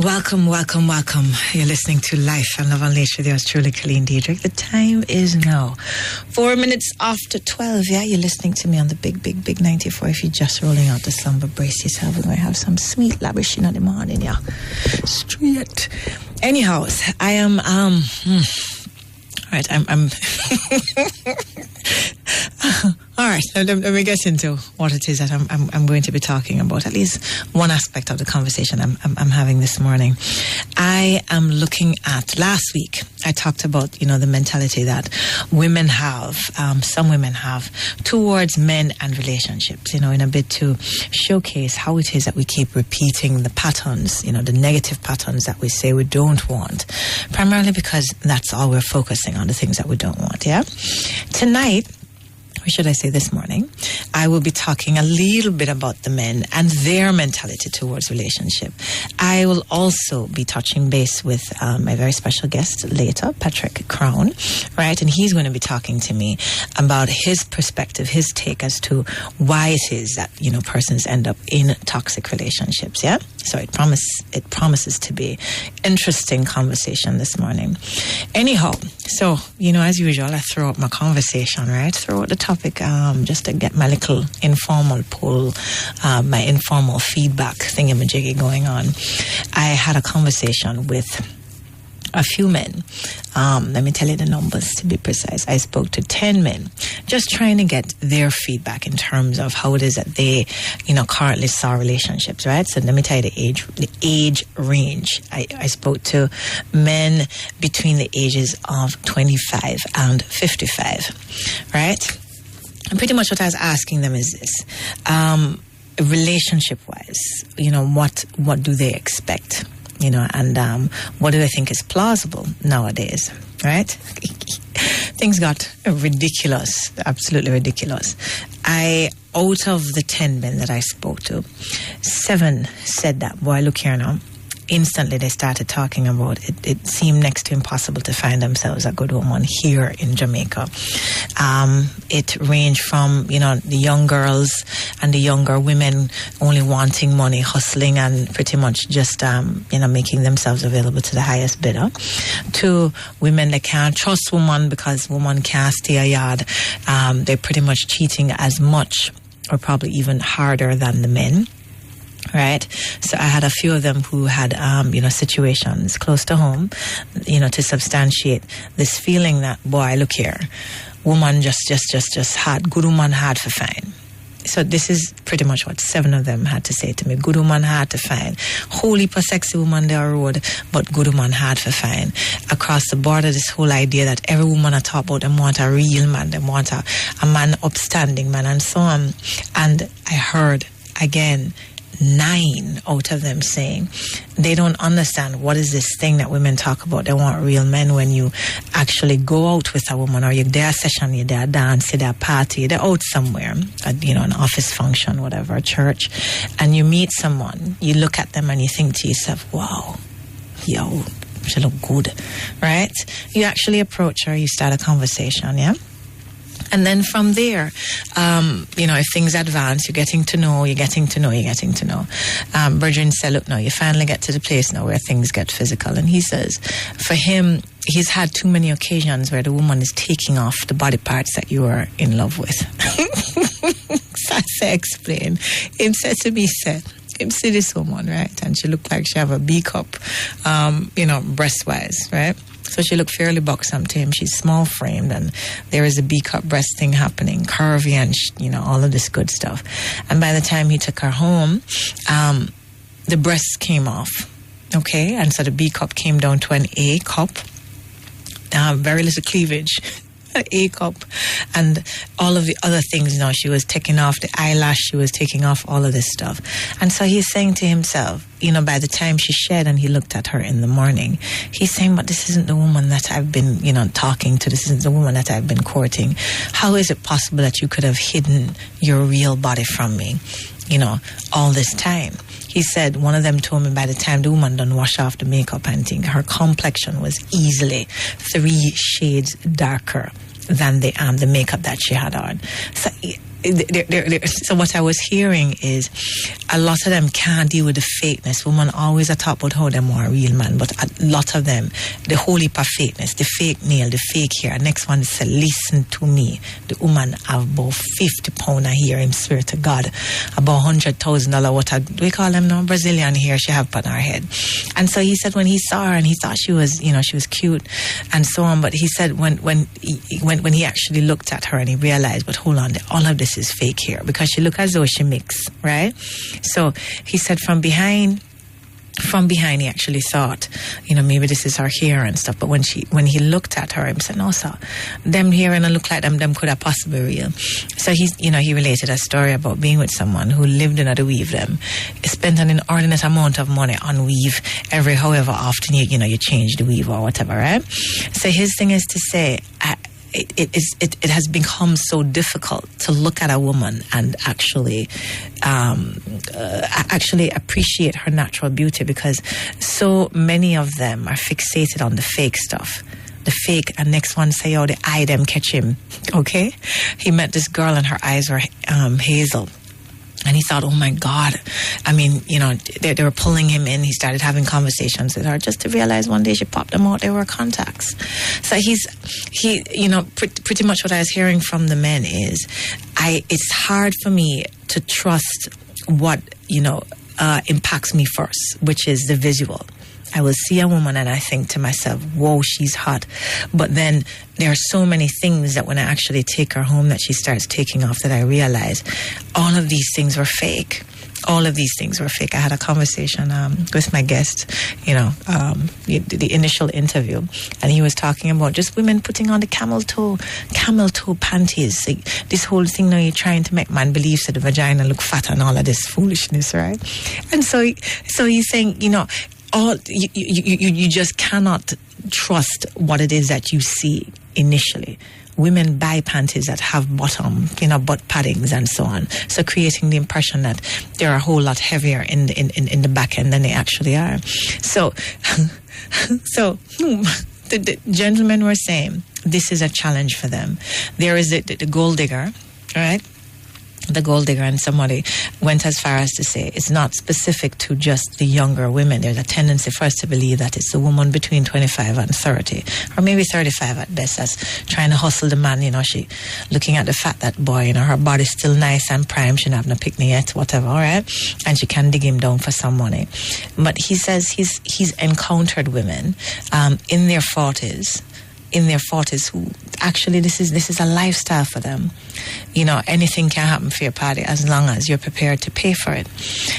Welcome. You're listening to Life and Love Unleashed with yours truly, Colleen Diedrich. The time is now 4 minutes after 12. Yeah, you're listening to me on the big 94. If you're just rolling out the slumber, brace yourself. We're going to have some sweet lavishing in the morning, yeah. Straight. Anyhow, I am, all right, I'm all right, let me get into what it is that I'm going to be talking about. At least one aspect of the conversation I'm having this morning. I am looking at, last week, I talked about, the mentality that women have, some women have, towards men and relationships, in a bit to showcase how it is that we keep repeating the patterns, the negative patterns that we say we don't want, primarily because that's all we're focusing on, the things that we don't want, yeah? Tonight, or should I say this morning, I will be talking a little bit about the men and their mentality towards relationship. I will also be touching base with my very special guest later, Patrick Crown, right? And he's going to be talking to me about his perspective, his take as to why it is that, persons end up in toxic relationships, yeah? So it promises to be interesting conversation this morning. Anyhow, so, as usual, I throw out my conversation, right? Throw out the topic just to get my little informal poll, my informal feedback thingamajiggy going on. I had a conversation with a few men. Let me tell you the numbers to be precise. I spoke to 10 men, just trying to get their feedback in terms of how it is that they, currently saw relationships, right? So let me tell you the age range. I spoke to men between the ages of 25 and 55, right? And pretty much what I was asking them is this, relationship-wise, what do they expect? And what do they think is plausible nowadays, right? Things got ridiculous, absolutely ridiculous. Out of the 10 men that I spoke to, 7 said that, boy, look here now. Instantly, they started talking about it. It seemed next to impossible to find themselves a good woman here in Jamaica. It ranged from, the young girls and the younger women only wanting money, hustling, and pretty much just, making themselves available to the highest bidder, to women that can't trust woman because woman can't stay a yard. They're pretty much cheating as much or probably even harder than the men. Right. So I had a few of them who had, situations close to home, to substantiate this feeling that, boy, look here, woman just hard, good woman hard for find. So this is pretty much what 7 of them had to say to me. Good woman hard to find. Whole heap of sexy woman down the road, but good woman hard to find. Across the border, this whole idea that every woman I talk about, them want a real man, them want a man, upstanding man, and so on. And I heard, again, 9 out of them saying they don't understand what is this thing that women talk about. They want real men. When you actually go out with a woman, or you're there session, you're there dance, you're there party, they're out somewhere, at, an office function, whatever, a church, and you meet someone, you look at them and you think to yourself, wow, yo, she look good, right? You actually approach her, you start a conversation, yeah? And then from there, if things advance, you're getting to know. Bridget said, look, now you finally get to the place now where things get physical. And he says, for him, he's had too many occasions where the woman is taking off the body parts that you are in love with. So I say, explain. Him said to me, him see this woman, right? And she looked like she have a B cup, breast-wise, right? So she looked fairly buxom to him. She's small framed, and there is a B cup breast thing happening, curvy, and all of this good stuff. And by the time he took her home, the breasts came off. Okay, and so the B cup came down to an A cup. Very little cleavage. A cup, and all of the other things. She was taking off the eyelash, she was taking off all of this stuff. And so he's saying to himself, by the time she shed and he looked at her in the morning, he's saying, but this isn't the woman that I've been, talking to. This isn't the woman that I've been courting. How is it possible that you could have hidden your real body from me, all this time? He said, one of them told me by the time the woman done wash off the makeup and thing, her complexion was easily 3 shades darker than the makeup that she had on. So so what I was hearing is a lot of them can't deal with the fakeness. Women always are talk about how them are a real man, but a lot of them, the whole heap of fakeness, the fake nail, the fake hair. Next one is listen to me. The woman have about 50 pound a hair, him swear to God, about $100,000 what we call them now, Brazilian hair she have on her head. And so he said when he saw her and he thought she was, she was cute and so on, but he said when he actually looked at her and he realized, but hold on, all of this is fake hair because she looked as though she mixed, right? So he said from behind he actually thought, maybe this is her hair and stuff. But when he looked at her, he said, no, sir, them hair and look like them could have possibly real. So he related a story about being with someone who lived in the weave them, spent an inordinate amount of money on weave every however often you change the weave or whatever, right? So his thing is to say, it has become so difficult to look at a woman and actually appreciate her natural beauty because so many of them are fixated on the fake stuff. The fake, and next one say, the eye them catch him. Okay? He met this girl and her eyes were hazel. And he thought, oh my God. I mean, they were pulling him in. He started having conversations with her just to realize one day she popped them out. They were contacts. So pretty much what I was hearing from the men is, it's hard for me to trust what, impacts me first, which is the visual. I will see a woman and I think to myself, whoa, she's hot. But then there are so many things that when I actually take her home that she starts taking off that I realize all of these things were fake. All of these things were fake. I had a conversation with my guest, the initial interview, and he was talking about just women putting on the camel toe panties. Like, this whole thing now you're trying to make man believe that the vagina look fat and all of this foolishness, right? And so he's saying, you just cannot trust what it is that you see initially. Women buy panties that have bottom, butt paddings and so on. So creating the impression that they're a whole lot heavier in the back end than they actually are. So the gentlemen were saying this is a challenge for them. There is the gold digger, right? The gold digger, and somebody went as far as to say it's not specific to just the younger women. There's a tendency for us to believe that it's a woman between 25 and 30, or maybe 35 at best, that's trying to hustle the man. She looking at the fact that boy, her body's still nice and prime, she not have no picnic yet, whatever, all right, and she can dig him down for some money. But he says he's encountered women in their 40s who actually this is a lifestyle for them. Anything can happen for your party as long as you're prepared to pay for it.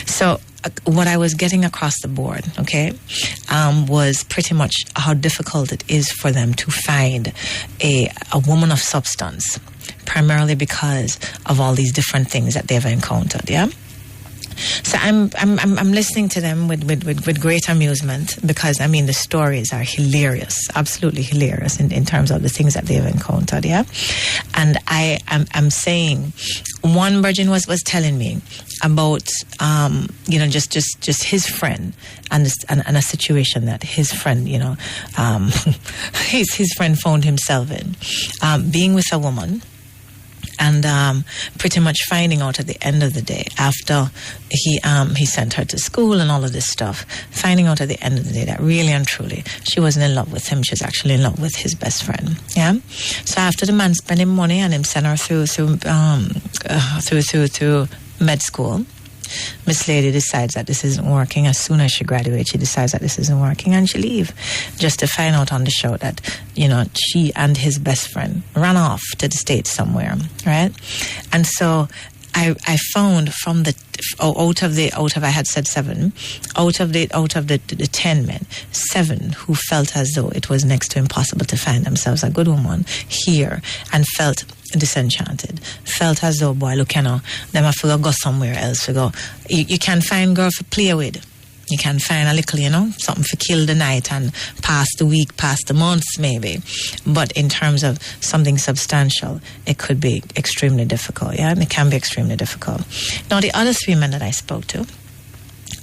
So what I was getting across the board, okay, was pretty much how difficult it is for them to find a woman of substance, primarily because of all these different things that they've encountered, yeah? So I'm listening to them with great amusement because the stories are hilarious, absolutely hilarious in terms of the things that they've encountered, yeah. And I'm saying, one virgin was telling me about just his friend and a situation that his friend his friend found himself in, being with a woman. And pretty much finding out at the end of the day, after he sent her to school and all of this stuff, finding out at the end of the day that really and truly she wasn't in love with him, she was actually in love with his best friend. Yeah. So after the man spending money and him sent her through med school, Miss Lady decides that this isn't working. As soon as she graduates, she decides that this isn't working and she leaves, just to find out on the show that, she and his best friend ran off to the States somewhere, right? And so I found from I had said 7, out of the 10 men, 7 who felt as though it was next to impossible to find themselves a good woman here and felt disenchanted, felt as though, boy, look, them have to go somewhere else to go. You can find girl to play with. You can find a little, something for kill the night and pass the week, pass the months maybe. But in terms of something substantial, it could be extremely difficult, yeah? It can be extremely difficult. Now, the other 3 men that I spoke to,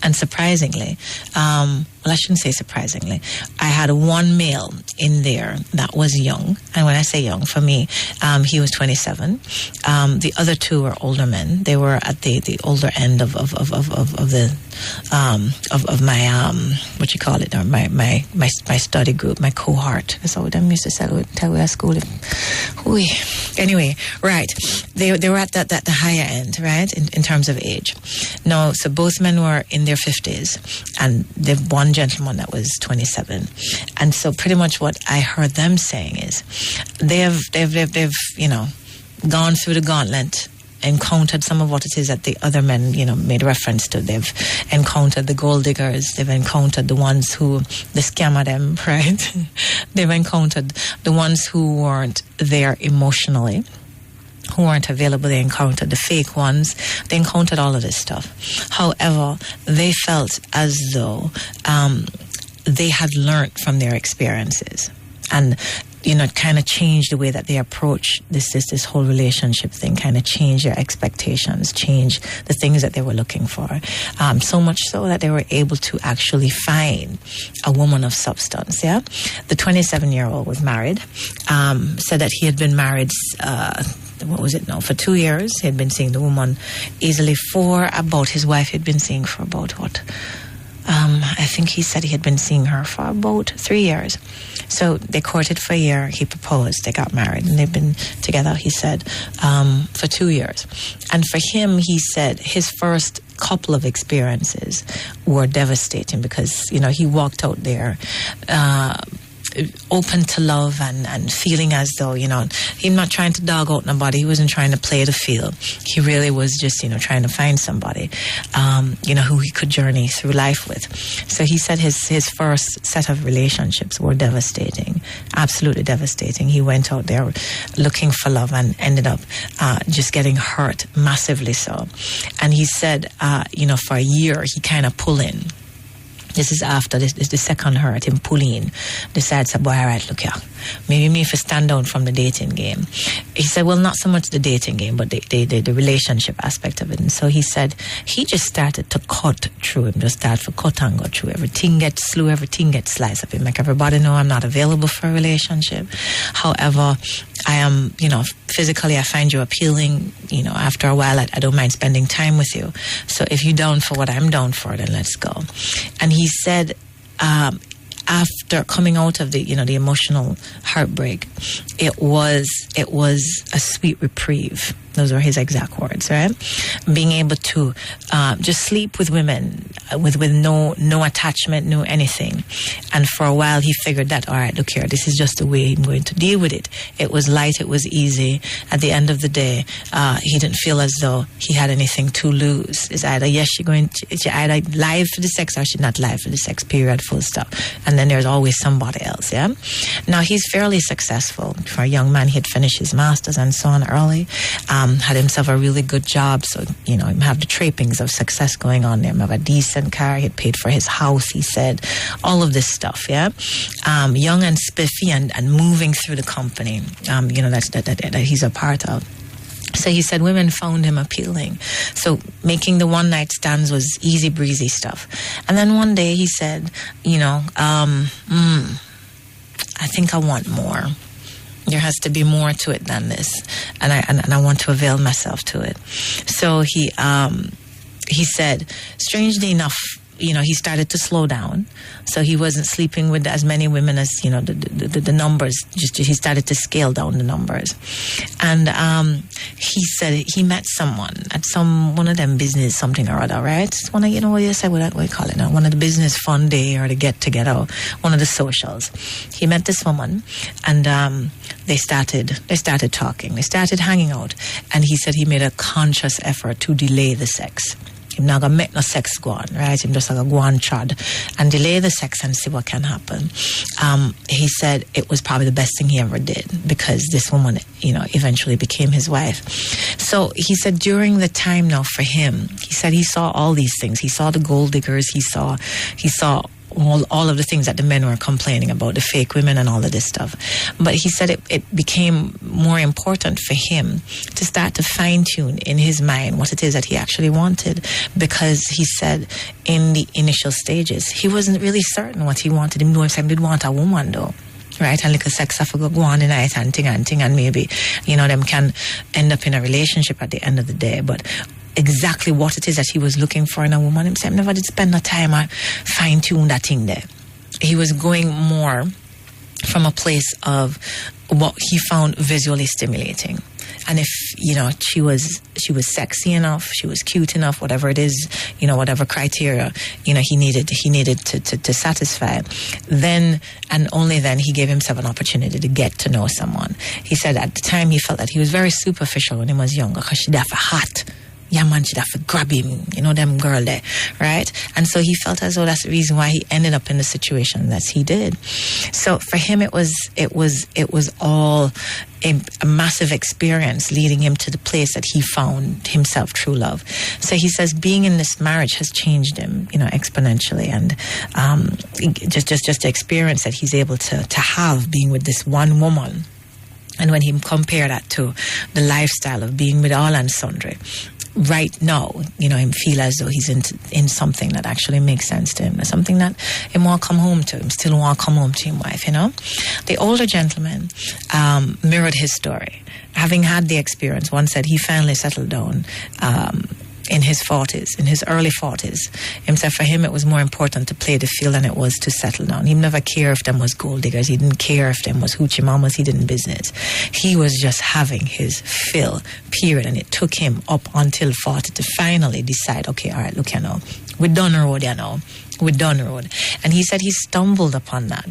And surprisingly, well, I shouldn't say surprisingly, I had one male in there that was young. And when I say young, for me, he was 27. The other two were older men. They were at the older end of my what you call it, or my study group, my cohort. That's what them used to tell me at school. Anyway, right. They were at the higher end, right, in terms of age. No, so both men were in their 50s, and the one gentleman that was 27. And so pretty much what I heard them saying is they've gone through the gauntlet, encountered some of what it is that the other men, made reference to. They've encountered the gold diggers. They've encountered the ones who, the scammer them, right? They've encountered the ones who weren't there emotionally, who weren't available. They encountered the fake ones. They encountered all of this stuff. However, they felt as though they had learned from their experiences, and it kind of changed the way that they approach this whole relationship thing, kind of changed their expectations, changed the things that they were looking for. So much so that they were able to actually find a woman of substance, yeah? The 27-year-old was married, said that he had been married, for 2 years. He had been seeing the woman easily his wife had been seeing for about what? I think he said he had been seeing her for about 3 years. So they courted for a year. He proposed. They got married, and they've been together, he said, for 2 years. And for him, he said his first couple of experiences were devastating because, he walked out there open to love and feeling as though, he's not trying to dog out nobody. He wasn't trying to play the field. He really was just, trying to find somebody, who he could journey through life with. So he said his first set of relationships were devastating, absolutely devastating. He went out there looking for love and ended up just getting hurt massively so. And he said, for a year, he kind of pulled in. This is after the second hurt, him pulling, decides, boy, all right, look here. Maybe me if I stand down from the dating game. He said, well, not so much the dating game, but the relationship aspect of it. And so he said he just started to cut through him, just started to cut and go through. Everything gets slew, everything gets sliced up. Him make everybody know I'm not available for a relationship. However, I am, physically I find you appealing. After a while, I don't mind spending time with you. So if you're down for what I'm down for, then let's go. And he said, after coming out of the emotional heartbreak, it was a sweet reprieve. Those were his exact words, right? Being able to just sleep with women with no attachment, no anything. And for a while, he figured that, all right, look here, this is just the way I'm going to deal with it. It was light, it was easy. At the end of the day, he didn't feel as though he had anything to lose. It's either, yes, she either live for the sex or she not live for the sex, period, full stop. And then there's always somebody else, yeah? Now, he's fairly successful. For a young man, he had finished his master's and so on early. Had himself a really good job, so him have the trappings of success going on there. Him have a decent car, he had paid for his house, he said, all of this stuff, yeah. Young and spiffy and moving through the company, that he's a part of. So he said women found him appealing. So making the one night stands was easy breezy stuff. And then one day he said, I think I want more. There has to be more to it than this, and I want to avail myself to it. So he said, strangely enough, he started to slow down. So he wasn't sleeping with as many women as, the numbers. He started to scale down the numbers. And he said he met someone at one of them business something or other, right? It's one of, what do you call it now? One of the business fun day or the get together, one of the socials. He met this woman, and they started talking. They started hanging out. And he said he made a conscious effort to delay the sex. Him not gonna make no sex go on, right? Him just like go on chad and delay the sex and see what can happen. He said it was probably the best thing he ever did because this woman, eventually became his wife. So he said during the time now for him, he said he saw all these things. He saw the gold diggers. He saw all of the things that the men were complaining about, the fake women and all of this stuff. But he said it became more important for him to start to fine-tune in his mind what it is that he actually wanted, because he said in the initial stages, he wasn't really certain what he wanted. He knew himself did want a woman though. Right, and little sex have to go on in night and thing, and maybe, them can end up in a relationship at the end of the day. But exactly what it is that he was looking for in a woman himself, never did spend the time to fine-tune that thing there. He was going more from a place of what he found visually stimulating. And if, she was sexy enough, she was cute enough, whatever it is, whatever criteria, he needed to satisfy, then and only then he gave himself an opportunity to get to know someone. He said at the time he felt that he was very superficial when he was younger, because she'd have a hot. Yeah, man, she'd have to grab him, them girl there, right? And so he felt as though that's the reason why he ended up in the situation that he did. So for him, it was all a massive experience leading him to the place that he found himself true love. So he says being in this marriage has changed him, exponentially, and just the experience that he's able to have being with this one woman. And when he compared that to the lifestyle of being with all and sundry, right now, him feel as though he's in something that actually makes sense to him, something that he want to come home to. Him still want to come home to his wife, The older gentleman mirrored his story. Having had the experience, one said he finally settled down in his 40s, in his early 40s. Himself, for him, it was more important to play the field than it was to settle down. He never cared if them was gold diggers. He didn't care if them was hoochie mamas. He didn't business. He was just having his fill, period. And it took him up until 40 to finally decide, okay, all right, look, we're done the road, we're done the road. And he said he stumbled upon that.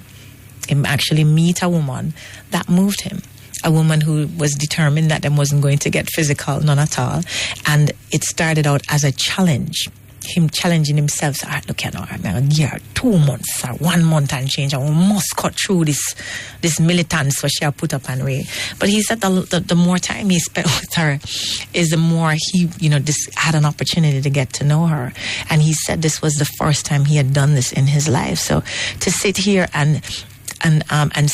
Him actually meet a woman that moved him. A woman who was determined that them wasn't going to get physical, none at all. And it started out as a challenge. Him challenging himself, so, look, I'm going to give her 2 months or 1 month and change. I must cut through this militance what she put up and Ray. But he said the more time he spent with her is the more he, this had an opportunity to get to know her. And he said this was the first time he had done this in his life. So to sit here and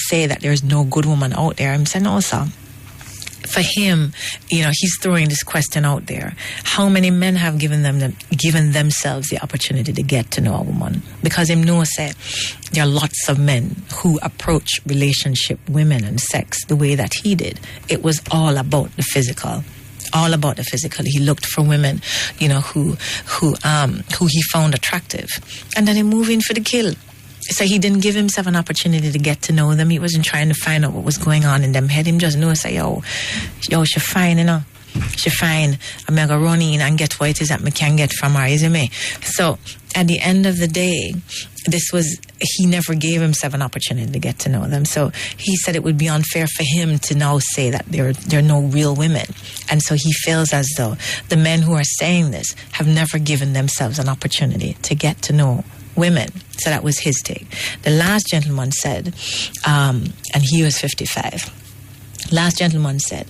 say that there's no good woman out there, I'm saying also, for him, he's throwing this question out there. How many men have given themselves the opportunity to get to know a woman? Because him knows that there are lots of men who approach relationship, women and sex the way that he did. It was all about the physical. All about the physical. He looked for women, who he found attractive. And then he moved in for the kill. So he didn't give himself an opportunity to get to know them. He wasn't trying to find out what was going on in them head. Him just know, say, yo, she fine, She fine. I'm going to run in and get what it is that I can get from her, isn't me? So at the end of the day, he never gave himself an opportunity to get to know them. So he said it would be unfair for him to now say that there are no real women. And so he feels as though the men who are saying this have never given themselves an opportunity to get to know women. So that was his take. The last gentleman said, and he was 55. Last gentleman said,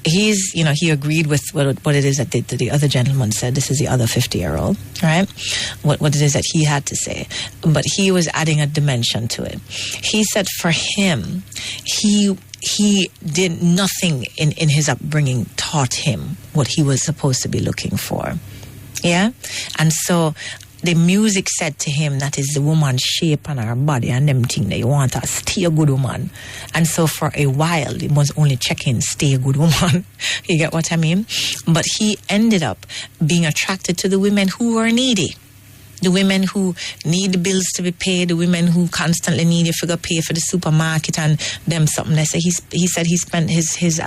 he agreed with what it is that the other gentleman said. This is the other 50-year-old, right? What it is that he had to say. But he was adding a dimension to it. He said for him, he did nothing in his upbringing taught him what he was supposed to be looking for. Yeah? And so the music said to him that is the woman's shape and her body and them thing that you want to stay a good woman. And so for a while, he was only checking stay a good woman. You get what I mean? But he ended up being attracted to the women who were needy. The women who need the bills to be paid, the women who constantly need you to pay for the supermarket and them something. They say he said he spent his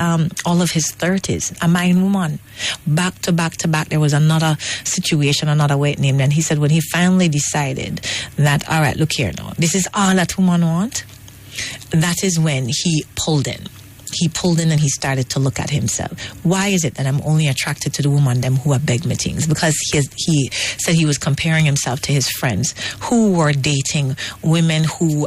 all of his 30s a married woman. Back to back to back, there was another situation, another waiting him. Then he said when he finally decided that, all right, look here now, this is all that woman want, that is when he pulled in. he pulled in and he started to look at himself. Why is it that I'm only attracted to the woman them who have beg me things? Because he said he was comparing himself to his friends who were dating women who,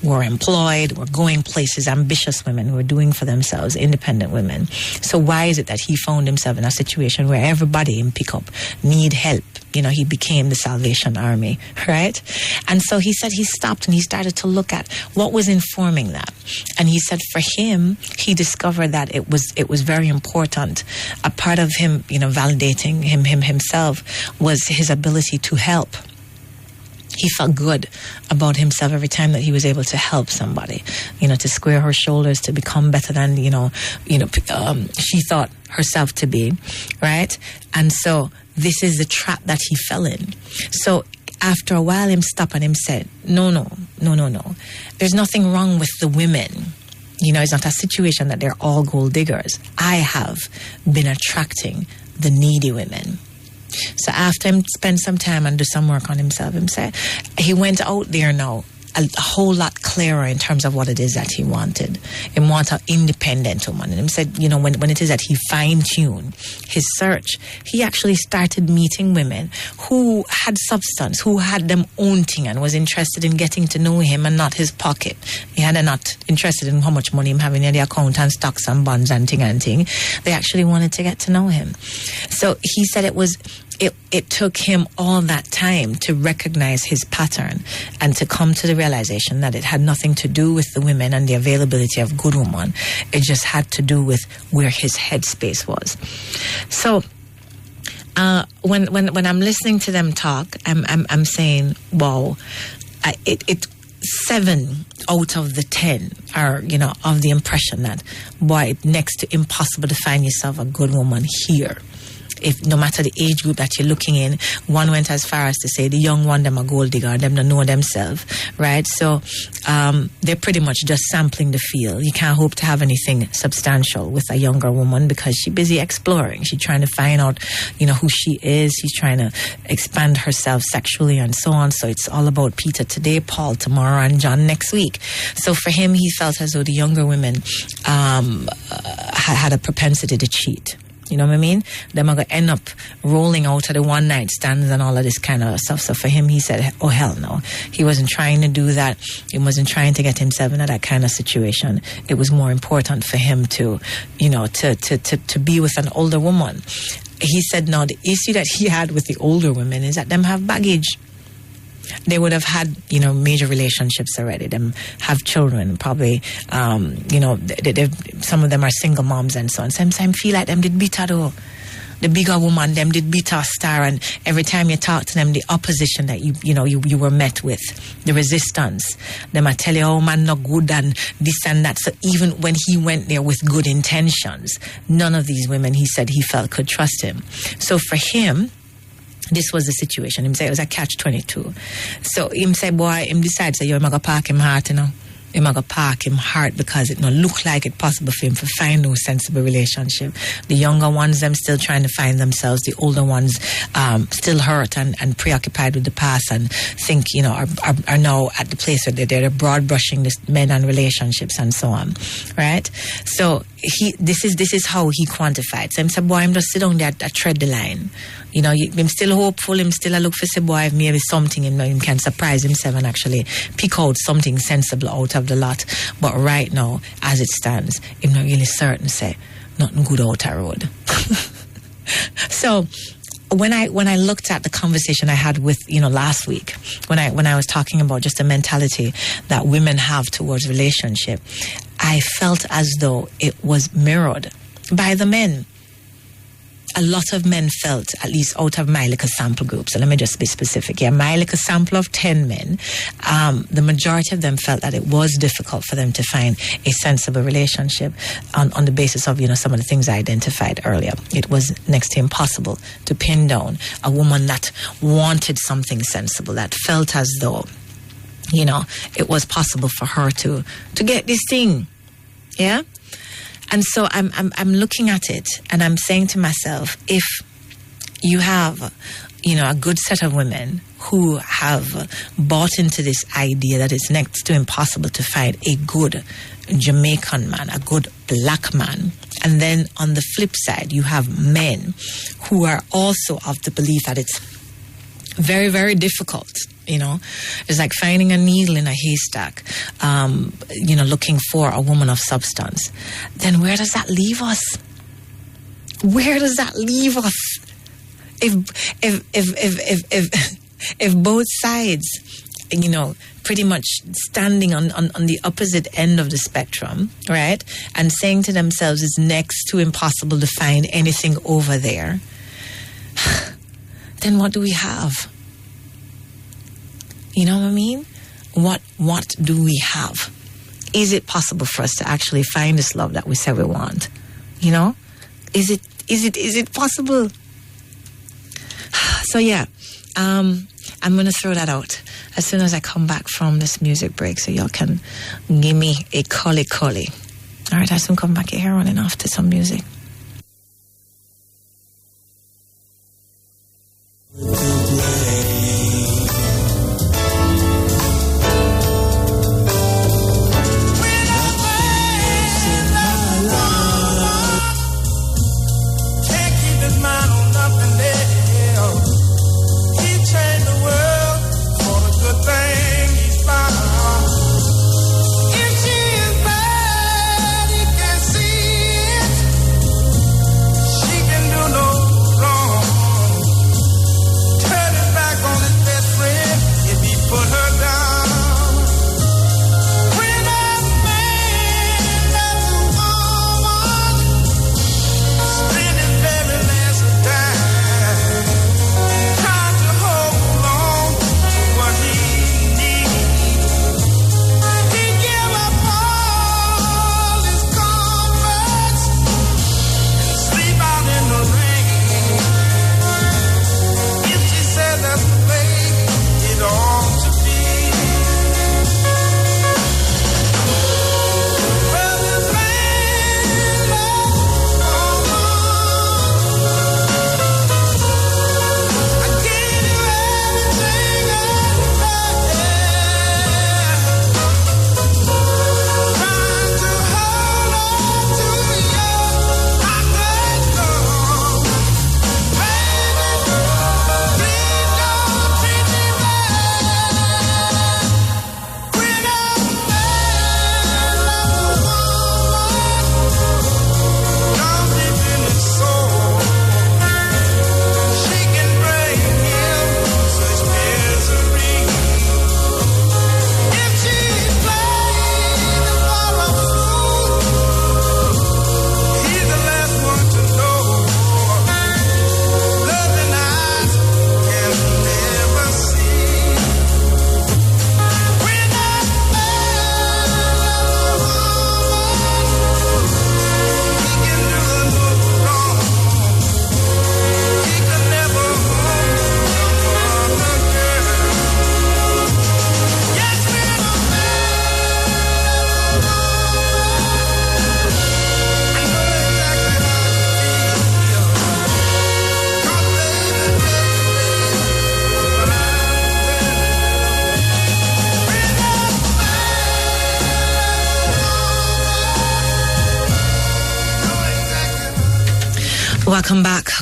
were employed, were going places, ambitious women who were doing for themselves, independent women. So why is it that he found himself in a situation where everybody in pickup need help? He became the Salvation Army, right? And so he said he stopped and he started to look at what was informing that. And he said for him, he discovered that it was very important. A part of him, validating himself was his ability to help. He felt good about himself every time that he was able to help somebody, to square her shoulders, to become better than, she thought herself to be, right? And so this is the trap that he fell in. So after a while, him stopped and him said, no. There's nothing wrong with the women. It's not a situation that they're all gold diggers. I have been attracting the needy women. So after him spend some time and do some work on himself, he went out there now a whole lot clearer in terms of what it is that he wanted. He wanted an independent woman. And he said, when it is that he fine-tuned his search, he actually started meeting women who had substance, who had them own thing and was interested in getting to know him and not his pocket. They had not interested in how much money him having in the account and stocks and bonds and thing. They actually wanted to get to know him. So he said it took him all that time to recognize his pattern and to come to the realization that it had nothing to do with the women and the availability of good women. It just had to do with where his headspace was. So when I'm listening to them talk, I'm saying, wow, 7 out of the 10 are, of the impression that, boy, it's next to impossible to find yourself a good woman here. If no matter the age group that you're looking in, one went as far as to say the young one, them a gold digger, them don't know themselves, right? So they're pretty much just sampling the field. You can't hope to have anything substantial with a younger woman because she's busy exploring. She's trying to find out, who she is. She's trying to expand herself sexually and so on. So it's all about Peter today, Paul tomorrow, and John next week. So for him, he felt as though the younger women had a propensity to cheat. You know what I mean? Them are going to end up rolling out of the one night stands and all of this kind of stuff. So for him, he said, oh, hell no. He wasn't trying to do that. He wasn't trying to get himself into that kind of situation. It was more important for him to, to be with an older woman. He said, no, the issue that he had with the older women is that them have baggage. They would have had, major relationships already. Them have children, probably, some of them are single moms and so on. Sometimes feel like them did beat her though. The bigger woman, them did beat her star, and every time you talk to them, the opposition that you were met with, the resistance, them I tell you, oh man, not good and this and that. So even when he went there with good intentions, none of these women, he said he felt could trust him. So for him, this was the situation. Him say it was a catch-22. So him say, boy, him decide say, yo, I'm going to park him heart, Him going to park him heart because it not look like it possible for him to find no sensible relationship. The younger ones, them still trying to find themselves. The older ones still hurt and preoccupied with the past and think, are now at the place where they're broad brushing this men and relationships and so on, right? So this is how he quantified. So him say, boy, I'm just sit down there and tread the line. I'm still hopeful. I'm still a look for say, boy, if maybe something him can surprise himself and actually pick out something sensible out of the lot. But right now, as it stands, I'm not really certain say nothing good out the road. So when I looked at the conversation I had with last week, when I was talking about just the mentality that women have towards relationship, I felt as though it was mirrored by the men. A lot of men felt, at least out of my little sample group, so let me just be specific here, my little sample of 10 men, the majority of them felt that it was difficult for them to find a sensible relationship on the basis of, some of the things I identified earlier. It was next to impossible to pin down a woman that wanted something sensible, that felt as though, it was possible for her to get this thing. Yeah? And so I'm looking at it and I'm saying to myself, if you have, a good set of women who have bought into this idea that it's next to impossible to find a good Jamaican man, a good black man. And then on the flip side, you have men who are also of the belief that it's very, very difficult. It's like finding a needle in a haystack, looking for a woman of substance. Then where does that leave us? Where does that leave us? If both sides, pretty much standing on the opposite end of the spectrum, right, and saying to themselves it's next to impossible to find anything over there, then what do we have? You know what I mean? What do we have? Is it possible for us to actually find this love that we say we want? Is it possible? So yeah, I'm going to throw that out as soon as I come back from this music break, so y'all can give me a collie. All right, I soon come back here running off to some music.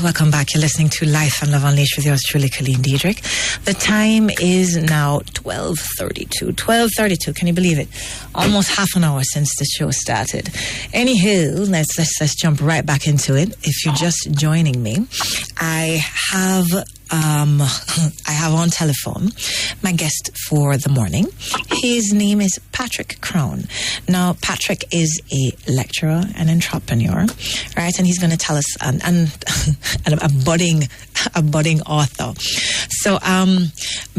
Welcome back. You're listening to Life and Love Unleashed with yours truly, Colleen Diedrich. The time is now 12:32. 12:32. Can you believe it? Almost half an hour since the show started. Anywho, let's jump right back into it. If you're just joining me, I have on telephone my guest for the morning. His name is Patrick Crown. Now, Patrick is a lecturer and entrepreneur, right? And he's going to tell us and a budding author. So,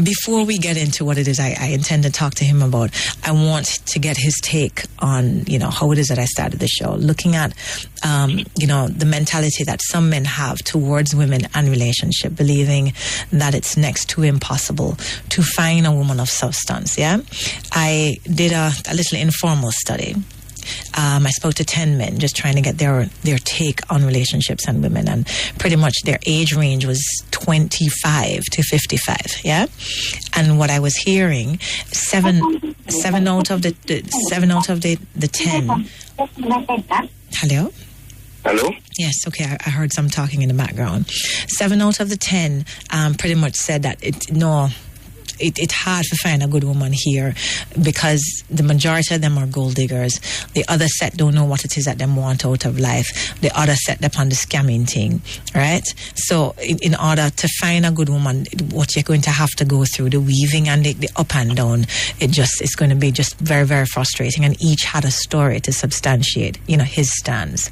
before we get into what it is I intend to talk to him about, I want to get his take on, how it is that I started the show, looking at, the mentality that some men have towards women and relationship, believing that it's next to impossible to find a woman of substance. Yeah, I did a little informal study, I spoke to 10 men just trying to get their take on relationships and women, and pretty much their age range was 25 to 55. Yeah, and what I was hearing, seven out of the 10. Hello. Hello? Yes, okay, I heard some talking in the background. 7 out of the 10 pretty much said that it's hard to find a good woman here because the majority of them are gold diggers. The other set don't know what it is that they want out of life. The other set upon the scamming thing, right? So in order to find a good woman, what you're going to have to go through, the weaving and the up and down, it's going to be just very, very frustrating. And each had a story to substantiate, his stance.